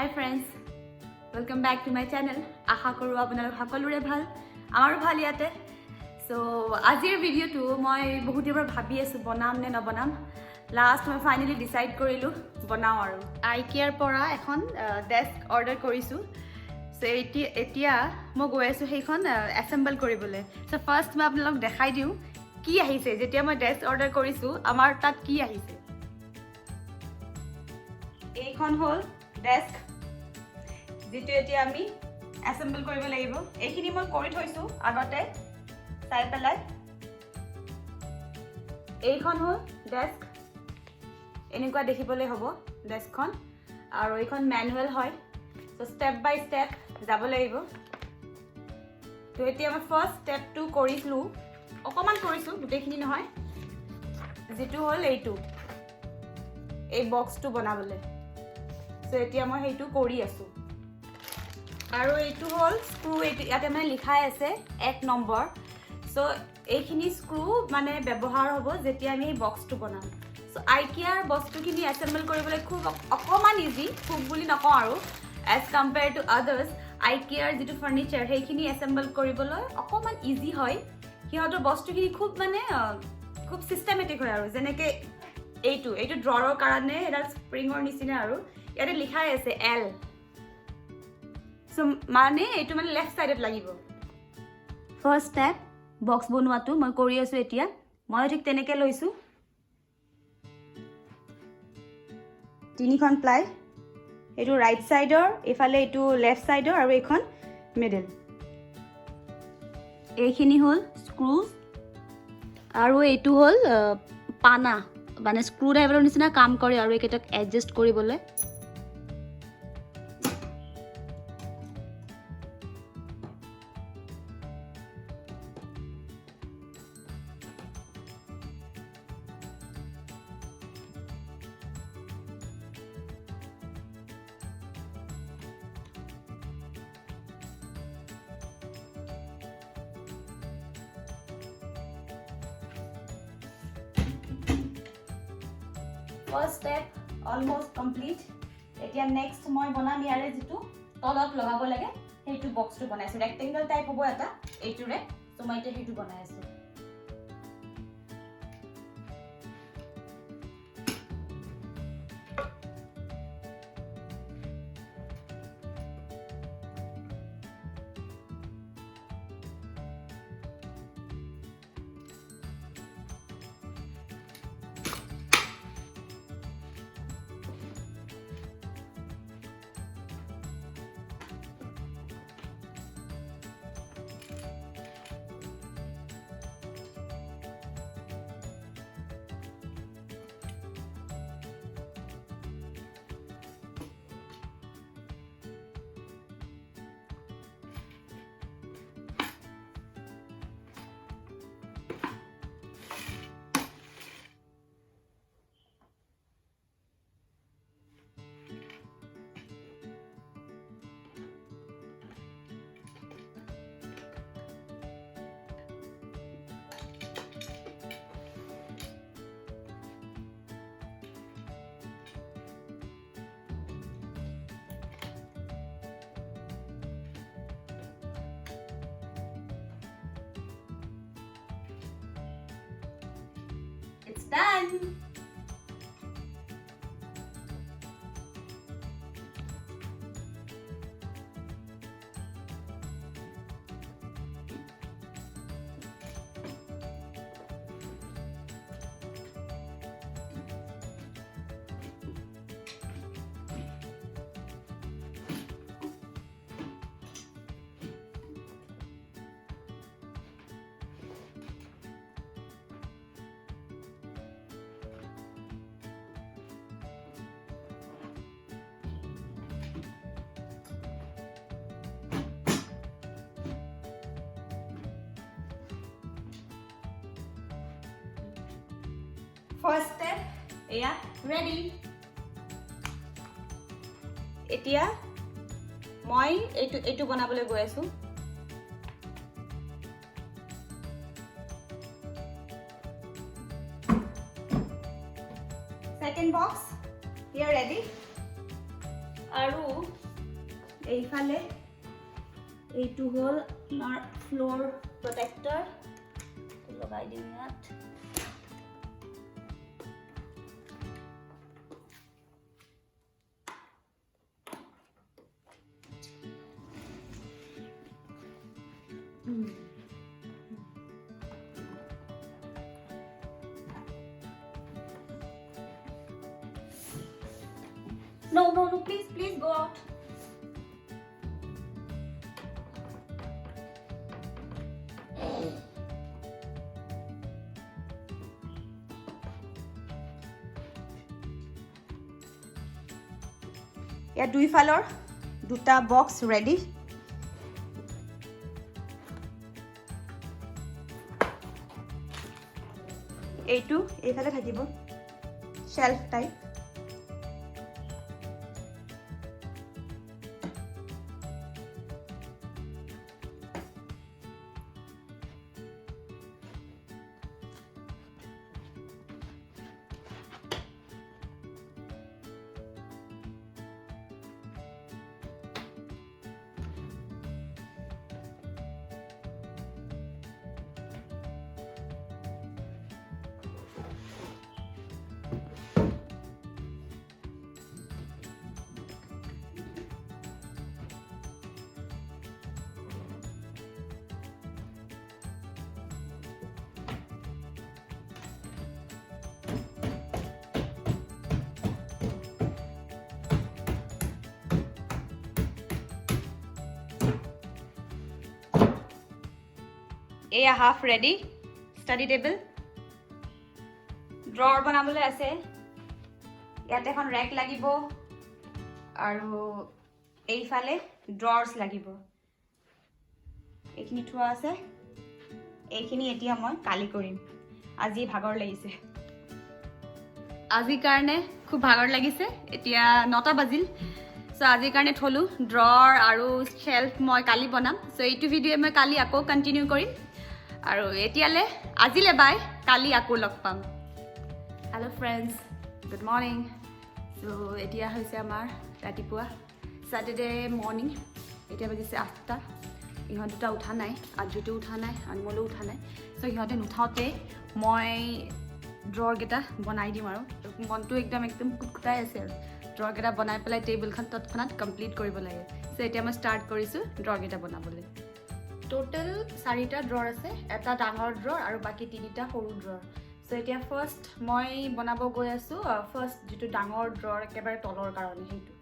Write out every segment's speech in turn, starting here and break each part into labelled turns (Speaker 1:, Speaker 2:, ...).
Speaker 1: Hi friends, welcome back to my channel. আশা কৰো আপোনালোক সকলোৰে ভাল, আমাৰো ভাল ইয়াতে। সো আজিৰ ভিডিওটো মই বহুত দিনৰ পৰা ভাবি আছো বনাম নে নবনাম। লাষ্ট মই ফাইনালি ডিসাইড কৰিলো বনাও আৰু আইকিয়াৰ পৰা এখন ডেস্ক অৰ্ডাৰ কৰিছো। সো এতিয়া মই গৈ আছো সেইখন অ্যাসেম্বল কৰিবলৈ। সো ফাৰ্স্ট মই আপোনালোক দেখাই দিও কি আহিছে। যেতিয়া মই ডেস্ক অৰ্ডাৰ কৰিছো আমাৰ তাত কি আহিছে। এইখন হল ডেস্ক যেটো এতিয়া আমি অ্যাসেম্বল কৰিব লাগিব। এইখিনি মই কৰি থৈছো আগতে চাই পেলাই। এইখন হল ডেস্ক, এনেকুৱা দেখিবলৈ হ'ব ডেস্কখন, আৰু এইখন ম্যানুয়াল হয়। সো স্টেপ বাই স্টেপ যাব লাগিব। তো এতিয়া মই ফাৰ্স্ট স্টেপটো কৰিলো, অকমান কৰিছো, গোটেইখিনি নহয়। যেটো হল এইটো, এই বক্সটো বনাবলৈ। সো এতিয়া মই সেইটো কৰি আছো। আৰু এইটো হল স্ক্ৰু, ইয়াতে মানে লিখাই আছে 1 নম্বৰ। সো এইখিনি স্ক্ৰু মানে ব্যৱহাৰ হ'ব যেতিয়া আমি এই বক্সটো বনাম। সো আইকিয়াৰ বস্তুখিনি অ্যাসেম্বল কৰিবলৈ খুব অকমান ইজি, খুব বুলি নকওঁ আৰু এজ কম্পেয়াৰ টু আদাৰ্স। আইকিয়াৰ যেটো ফাৰ্নিচাৰ সেইখিনি অ্যাসেম্বল কৰিবলৈ অকমান ইজি হয়। সিহঁতৰ বস্তুখিনি খুব মানে খুব সিস্টেমেটিক হয় আৰু যেনেকৈ এইটো ড্ৰৰৰ কাৰণে এটা স্প্ৰিঙৰ নিচিনা, আৰু ইয়াতে লিখাই আছে L। সো মানে এইটো মানে লেফট সাইডত লাগিব। ফাৰ্স্ট স্টেপ বক্স বনোৱাটো মই কৰি আছো এতিয়া। মই ঠিক তেনেকৈ লৈছো 3খন প্লাই। এইটো ৰাইট সাইডৰ, এফালে এইটো লেফট সাইডৰ, আৰু এইখন মিডল। এইখিনি হল স্ক্ৰুজ, আৰু এইটো হল পানা, মানে স্ক্ৰু ড্ৰাইভাৰৰ নিচিনা কাম কৰে আৰু এইকেইটাক এডজাষ্ট কৰিবলৈ। First step almost complete. এতিয়া next মই বনাম ইয়াৰে যেটো তলত লগাব লাগে সেইটো বক্সটো বনাইছো। ৰেক্টেঙ্গল টাইপ হ'ব এটা এইটোৰে। সো মই এতিয়া সেইটো বনাই আছো। It's done. First step, yeah, ready. এতিয়া মই এইটো বনাবলৈ গৈ আছো। Second box, here ready. আৰু এইফালে এইটো হ'ল আমাৰ ফ্লোৰ প্ৰটেক্টৰ লগাই দিম ইয়াত No, please go out. ইয়াত দুইফালৰ দুটা বক্স ৰেডি এইটো এইফালে থাকিব শেলফ টাইপ এয়া হাফ ৰেডি ষ্টাডি টেবল ড্ৰৰ বনাবলৈ আছে ইয়াত এখন ৰেক লাগিব আৰু এইফালে ড্ৰৰ্ছ লাগিব এইখিনি থোৱা আছে এইখিনি এতিয়া মই কালি কৰিম আজি ভাগৰ লাগিছে আজিৰ কাৰণে খুব ভাগৰ লাগিছে এতিয়া 9টা বাজিল সো আজিৰ কাৰণে থলো ড্ৰৰ আৰু শেলফ মই কালি বনাম সো এইটো ভিডিঅ মই কালি আকৌ কন্টিনিউ কৰিম আৰু এতিয়ালে আজিলে বাই কালি আকৌ লগ পাম hello' friends good morning so এতিয়া হৈছে আমাৰ ৰাতিপুৱা স্যাটাৰডে মৰ্নিং এতিয়া বাজিছে 8টা ইহঁত দুটা উঠা নাই আজুটো উঠা নাই আনমলো উঠা নাই সো ইহঁতে নুঠাওঁতে মই ড্ৰৰকেইটা বনাই দিম আৰু মনটো একদম কুটকুটাই আছে আৰু ড্ৰৰকেইটা বনাই পেলাই টেবুলখন তৎক্ষণাত কমপ্লিট কৰিব লাগে সো এতিয়া মই ষ্টাৰ্ট কৰিছোঁ ড্ৰৰকেইটা বনাবলৈ টোটেল 4টা ড্ৰৰ আছে এটা ডাঙৰ ড্ৰৰ আৰু বাকি 3টা সৰু ড্ৰৰ সো এতিয়া ফাৰ্ষ্ট মই বনাব গৈ আছোঁ ফাৰ্ষ্ট যেটো ডাঙৰ ড্ৰৰ একেবাৰে তলৰ কাৰণে সেইটো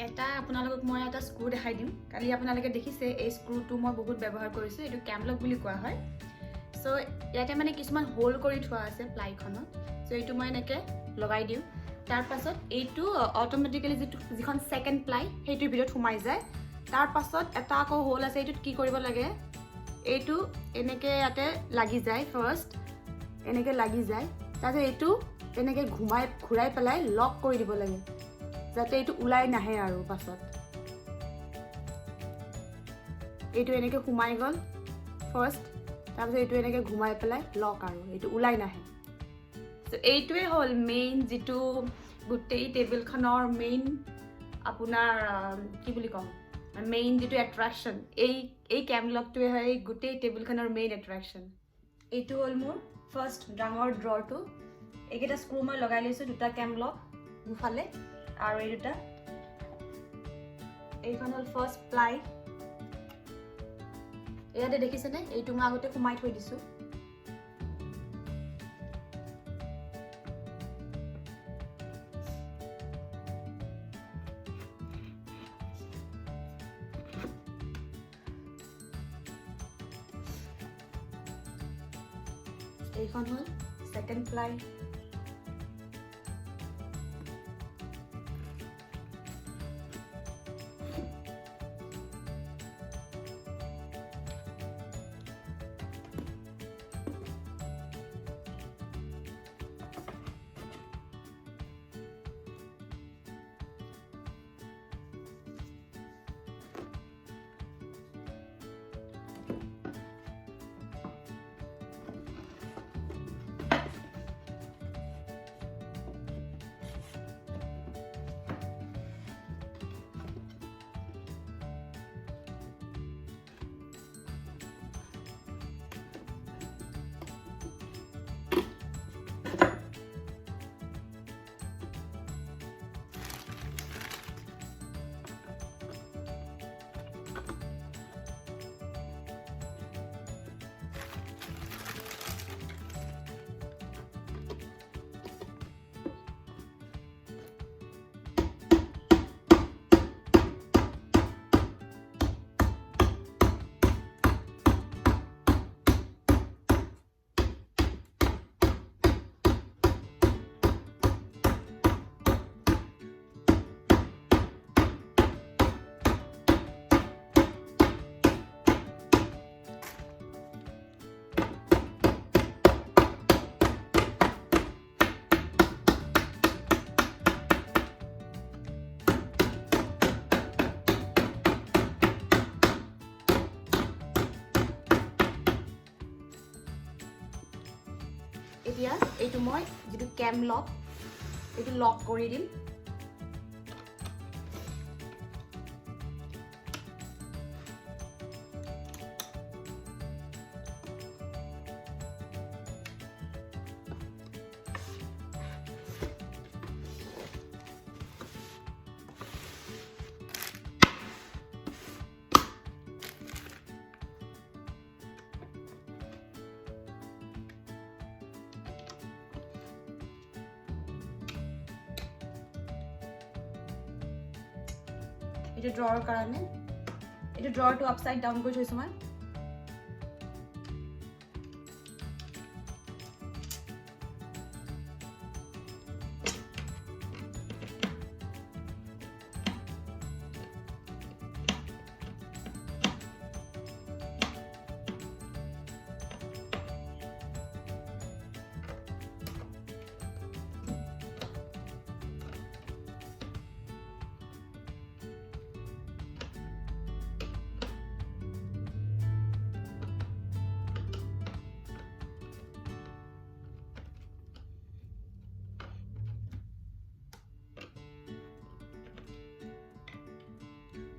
Speaker 1: এটা আপোনালোকক মই এটা স্ক্ৰু দেখাই দিম কালি আপোনালোকে দেখিছে এই স্ক্ৰুটো মই বহুত ব্যৱহাৰ কৰিছোঁ এইটো ক্যামলক বুলি কোৱা হয় সো ইয়াতে মানে কিছুমান হোল কৰি থোৱা আছে প্লাইখনত সো এইটো মই এনেকৈ লগাই দিওঁ তাৰ পাছত এইটো অটোমেটিক্যালি যিখন সেকেন্ড প্লাই সেইটোৰ ভিতৰত সোমাই যায় তাৰ পাছত এটা আকৌ হোল আছে এইটোত কি কৰিব লাগে এইটো এনেকে ইয়াতে লাগি যায় ফাৰ্ষ্ট এনেকে লাগি যায় তাৰপিছত এইটো এনেকে ঘূৰাই পেলাই লক কৰি দিব লাগে যাতে এইটো ওলাই নাহে আৰু পাছত এইটো এনেকে সোমাই গ'ল ফাৰ্ষ্ট তাৰপিছত এইটো এনেকে ঘূৰাই পেলাই লক আৰু এইটো ওলাই নাহে সো এইটোৱে হ'ল মেইন যেটো গোটেই টেবুলখনৰ মেইন আপোনাৰ কি বুলি কম মেইন যেটো এট্ৰাকশন এই ক্যামলকটোৱে হয় গোটেই টেবুলখনৰ মেইন এট্ৰাকশন এইটো হ'ল মোৰ ফাৰ্ষ্ট ডাঙৰ ড্ৰৰটো এইকেইটা স্ক্ৰু মই লগাই লৈছোঁ দুটা ক্যামলক দুফালে আৰু এই দুটা এইখন হ'ল ফাৰ্ষ্ট প্লাই ইয়াতে দেখিছেনে এইটো মই আগতে সোমাই থৈ দিছোঁ এইখন হ'ল সেকেন্ড প্লাই এতিয়া এইটো মই যেটো ক্যাম লক এইটো লক কৰি দিম এটা ড্ৰৰ কাৰণে এটা ড্ৰৰটো আপসাইড ডাউন কৰি থৈছো মই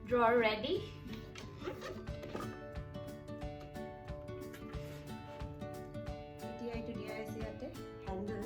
Speaker 1: drawer ready এতিয়া দিয়া আছে ইয়াতে হ্যান্ডেল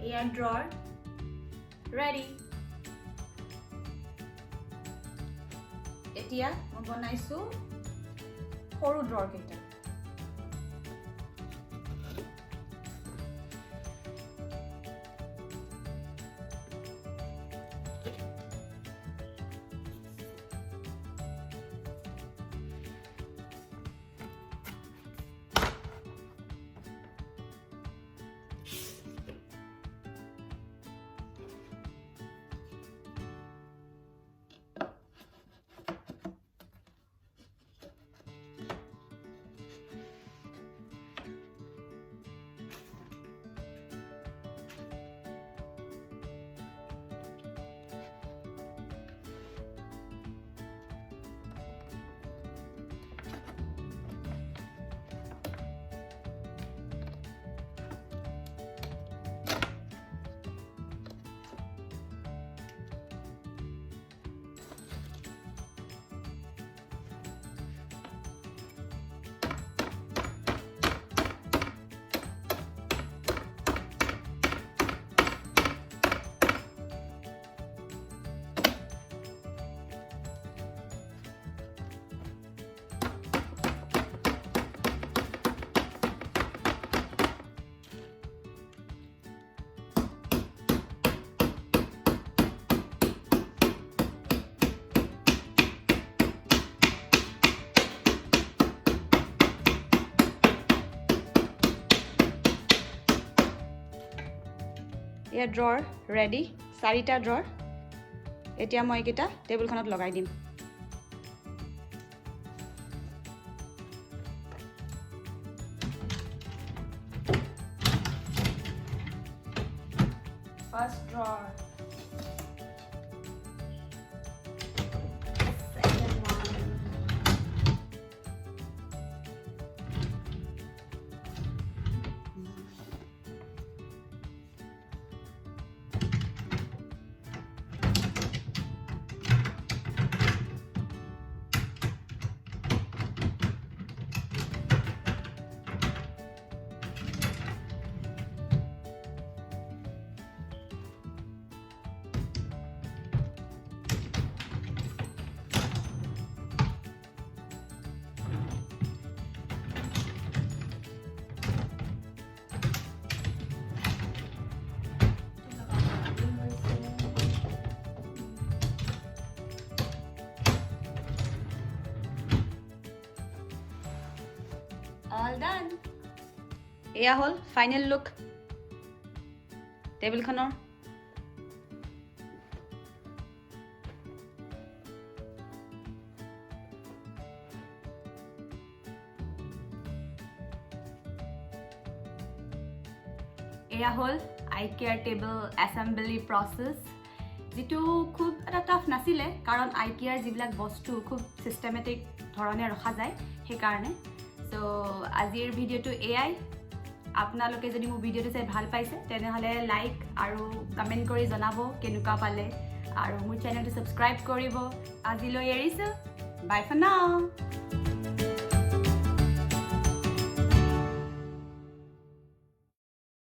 Speaker 1: এয়ার drawer ready এতিয়া মই বনাইছো সৰু drawer কেইটা এয়া drawer ready চাৰিটা drawer এতিয়া মই এটা টেবুলখনত লগাই দিম first drawer second one এয়া হ'ল ফাইনেল লুক টেবুলখনৰ। এয়া হ'ল IKEA টেবল এছেম্বলি প্ৰচেছ, যিটো খুব এটা টাফ নাছিলে, কাৰণ IKEA যিবিলাক বস্তু খুব চিষ্টেমেটিক ধৰণে ৰখা যায় সেইকাৰণে। চ' আজিৰ ভিডিঅ'টো এয়াই। আপোনালোকে যদি মোৰ ভিডিঅ'টো চাই ভাল পাইছে তেনেহ'লে লাইক আৰু কমেণ্ট কৰি জনাব কেনেকুৱা পালে, আৰু মোৰ চেনেলটো ছাবস্ক্ৰাইব কৰিব। আজিলৈ এৰিছোঁ, বাই ফৰ নাও।